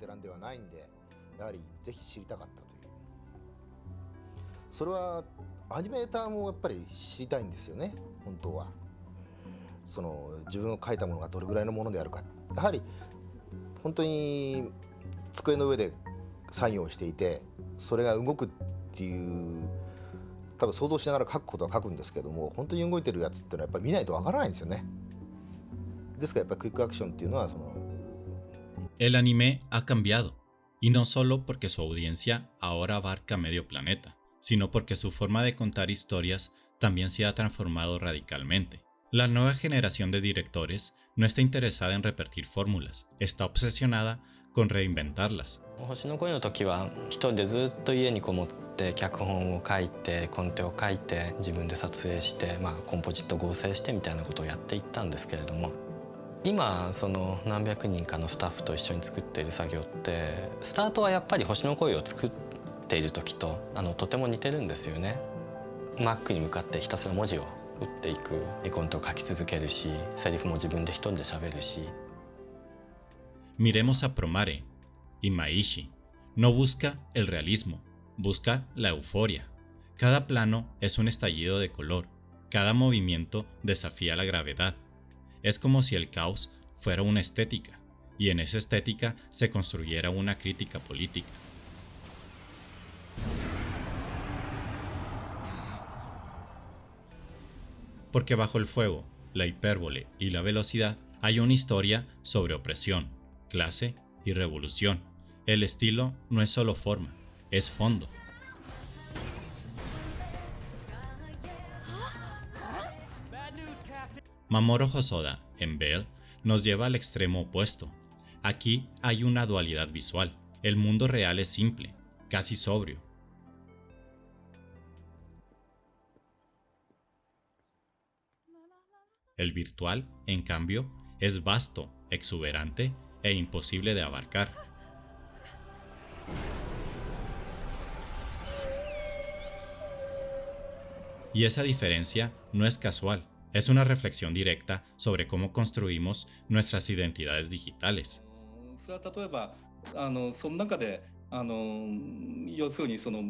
テランではないんで、やはりぜひ知りたかったという、それはアニメーターもやっぱり知りたいんですよね。本当はその自分の書いたものがどれぐらいのものであるか、やはり本当に机の上で作業していてそれが動くっていう、多分想像しながら書くことは書くんですけども、本当に動いてるやつっていうのはやっぱり見ないとわからないんですよね。ですからやっぱりクイックアクションっていうのはその El anime ha cambiado, y no solo porque su audiencia ahora abarca medio planeta, sino porque su forma de contar historias también se ha transformado radicalmente. La nueva generación de directores no está interesada en repetir fórmulas, está obsesionada con reinventarlas. 星の恋の時は一人でずっと家にこもって脚本を書いてコンテを書いて自分で撮影して、コンポジット合成してみたいなことをやっていったんですけれども、今その何百人かのスタッフと一緒に作っている作業ってスタートはやっぱり星の恋を作っている時ととても似てるんですよね。Mac に向かってひたすら文字を打っていく、絵コンテを書き続けるし、セリフも自分で一人で喋るし。Miremos a Promare y Maishi. No busca el realismo, busca la euforia. Cada plano es un estallido de color, cada movimiento desafía la gravedad. Es como si el caos fuera una estética, y en esa estética se construyera una crítica política. Porque bajo el fuego, la hipérbole y la velocidad hay una historia sobre opresión, clase y revolución. El estilo no es solo forma, es fondo. Mamoru Hosoda, en Bell, nos lleva al extremo opuesto. Aquí hay una dualidad visual. El mundo real es simple, casi sobrio. El virtual, en cambio, es vasto, exuberante e imposible de abarcar. Y esa diferencia no es casual, es una reflexión directa sobre cómo construimos nuestras identidades digitales. それは例えばその中で要するにその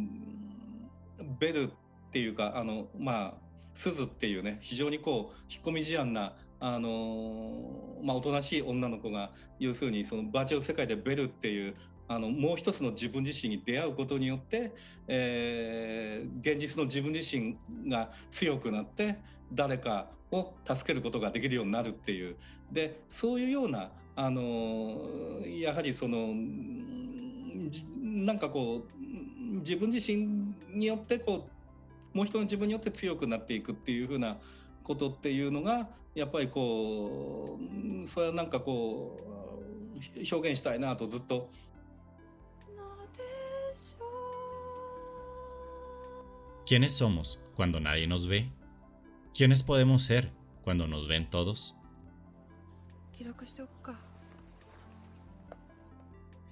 ベルっていうかスズっていうね、非常にこう引っ込み思案なおとなしい女の子が、要するにそのバーチャル世界でベルっていうもう一つの自分自身に出会うことによって、現実の自分自身が強くなって誰かを助けることができるようになるっていう、でそういうようなやはりそのなんかこう自分自身によってこうもう一人の自分によって強くなっていくっていうふうなことっていうのがやっぱりこうそれはなんかこう表現したいなとずっと。¿Quiénes somos cuando nadie nos ve? ¿Quiénes podemos ser cuando nos ven todos?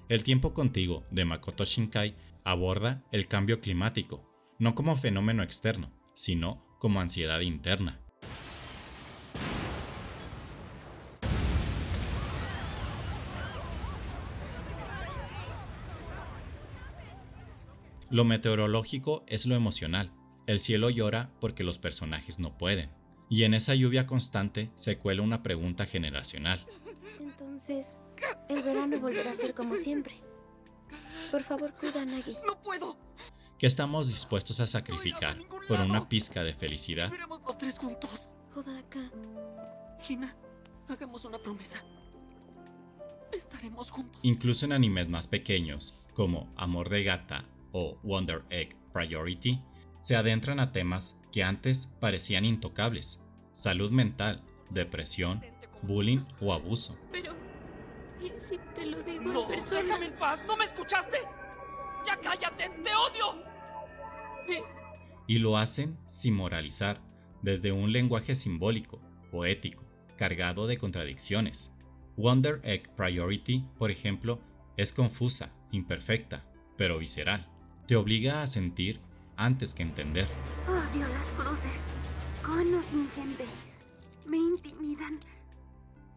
El tiempo contigo de Makoto Shinkai aborda el cambio climático, no como fenómeno externo, sino como ansiedad interna. Lo meteorológico es lo emocional. El cielo llora porque los personajes no pueden. Y en esa lluvia constante se cuela una pregunta generacional. Entonces, el verano volverá a ser como siempre. Por favor, cuida a Nagi. ¡No puedo! ¿Qué estamos dispuestos a sacrificar por una pizca de felicidad? Veremos los tres juntos. Hodaka. Hina, hagamos una promesa. Estaremos juntos. Incluso en animes más pequeños, como Amor de Gata o Wonder Egg Priority, se adentran a temas que antes parecían intocables: salud mental, depresión, bullying o abuso. Pero, ¿y si te lo digo ¡No! en persona? ¡Déjame en paz! ¿No me escuchaste? ¡Ya cállate! ¡Te odio! Y lo hacen sin moralizar, desde un lenguaje simbólico, poético, cargado de contradicciones. Wonder Egg Priority, por ejemplo, es confusa, imperfecta, pero visceral. Te obliga a sentir antes que entender. Odio las cruces. Cono sin gente. Me intimidan.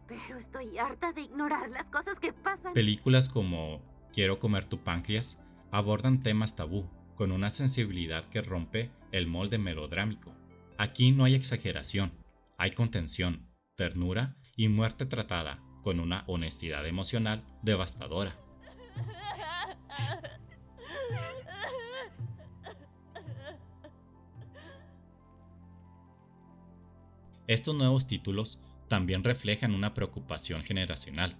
Pero estoy harta de ignorar las cosas que pasan. Películas como Quiero comer tu páncreas abordan temas tabú con una sensibilidad que rompe el molde melodrámico. Aquí no hay exageración, hay contención, ternura y muerte tratada con una honestidad emocional devastadora. Estos nuevos títulos también reflejan una preocupación generacional,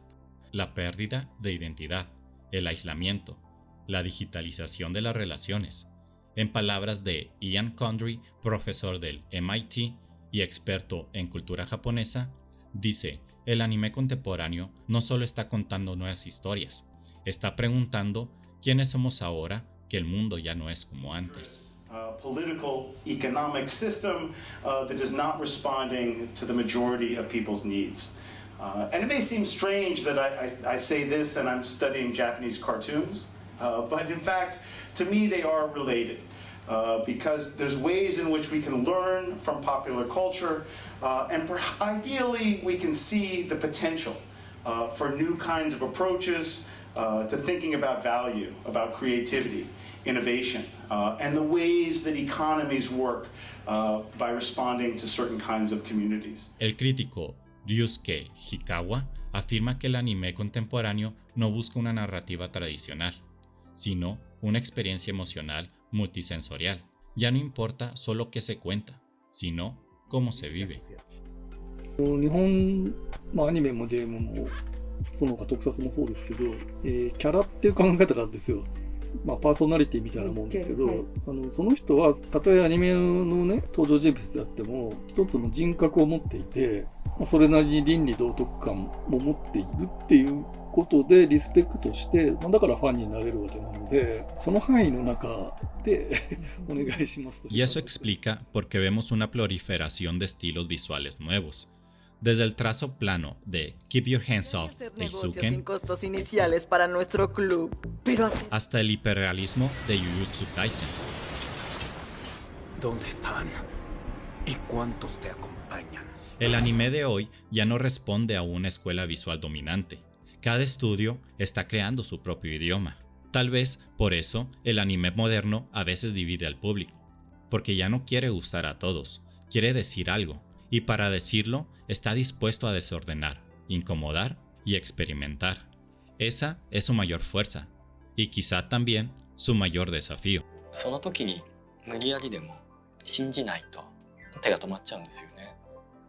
la pérdida de identidad, el aislamiento, la digitalización de las relaciones. En palabras de Ian Condry, profesor del MIT y experto en cultura japonesa, dice, el anime contemporáneo no solo está contando nuevas historias, está preguntando quiénes somos ahora que el mundo ya no es como antes. Political, economic system that is not responding to the majority of people's needs. And it may seem strange that I say this and I'm studying Japanese cartoons, but in fact, to me they are related. Because there's ways in which we can learn from popular culture, and ideally we can see the potential for new kinds of approaches to thinking about value, about creativity, innovation, and the ways that economies work by responding to certain kinds of communities. El crítico Ryusuke Hikawa afirma que el anime contemporáneo no busca una narrativa tradicional, sino una experiencia emocional multisensorial. Ya no importa solo qué se cuenta, sino cómo se vive. 日本、アニメもゲームもその他特撮もそうですけど、キャラっていう考え方があるんですよ。パーソナリティみたいなもんですけど、その人はたとえアニメのね登場人物であっても一つの人格を持っていて、それなりに倫理道徳感も持っているっていうことでリスペクトして、だからファンになれるわけなので、その範囲の中でお願いしますと。Y eso explica por qué vemos una proliferación de estilos visuales nuevos. Desde el trazo plano de Keep Your Hands Off de Izuken sin costos iniciales para nuestro club, pero hasta el hiperrealismo de Jujutsu Kaisen. ¿Dónde están? ¿Y cuántos te acompañan? El anime de hoy ya no responde a una escuela visual dominante. Cada estudio está creando su propio idioma. Tal vez por eso el anime moderno a veces divide al público, porque ya no quiere gustar a todos, quiere decir algo, y para decirlo está dispuesto a desordenar, incomodar y experimentar. Esa es su mayor fuerza, y quizá también su mayor desafío. その時に無理やりでも信じないと手が止まっちゃうんですよね。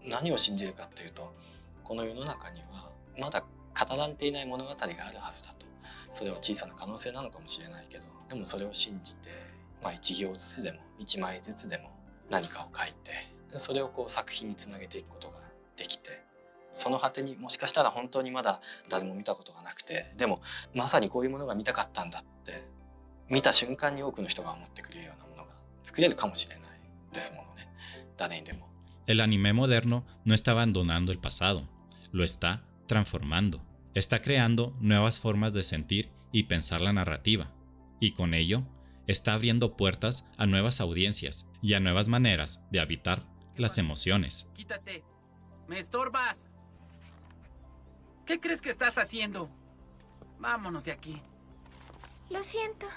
何を信じるかっていうと、この世の中にはまだ語られていない物語があるはずだと。それは小さな可能性なのかもしれないけど、でもそれを信じて、一行ずつでも一枚ずつでも何かを書いて、それを作品につなげていくことができて、その果てにもしかしたら本当にまだ誰も見たことがなくて、でもまさにこういうものが見たかったんだって見た瞬間に多くの人が思ってくれるようなものが作れるかもしれないですものね。誰にでも。El anime moderno no está abandonando el pasado, lo está transformando. Está creando nuevas formas de sentir y pensar la narrativa, y con ello está abriendo puertas a nuevas audiencias y a nuevas maneras de habitar las emociones. Quítate, me estorbas. ¿Qué crees que estás haciendo? Vámonos de aquí. Lo siento.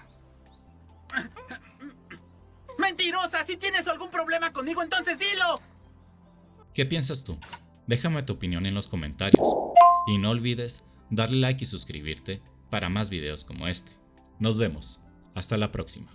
¡Mentirosa! Si tienes algún problema conmigo, entonces dilo. ¿Qué piensas tú? Déjame tu opinión en los comentarios. Y no olvides darle like y suscribirte para más videos como este. Nos vemos. Hasta la próxima.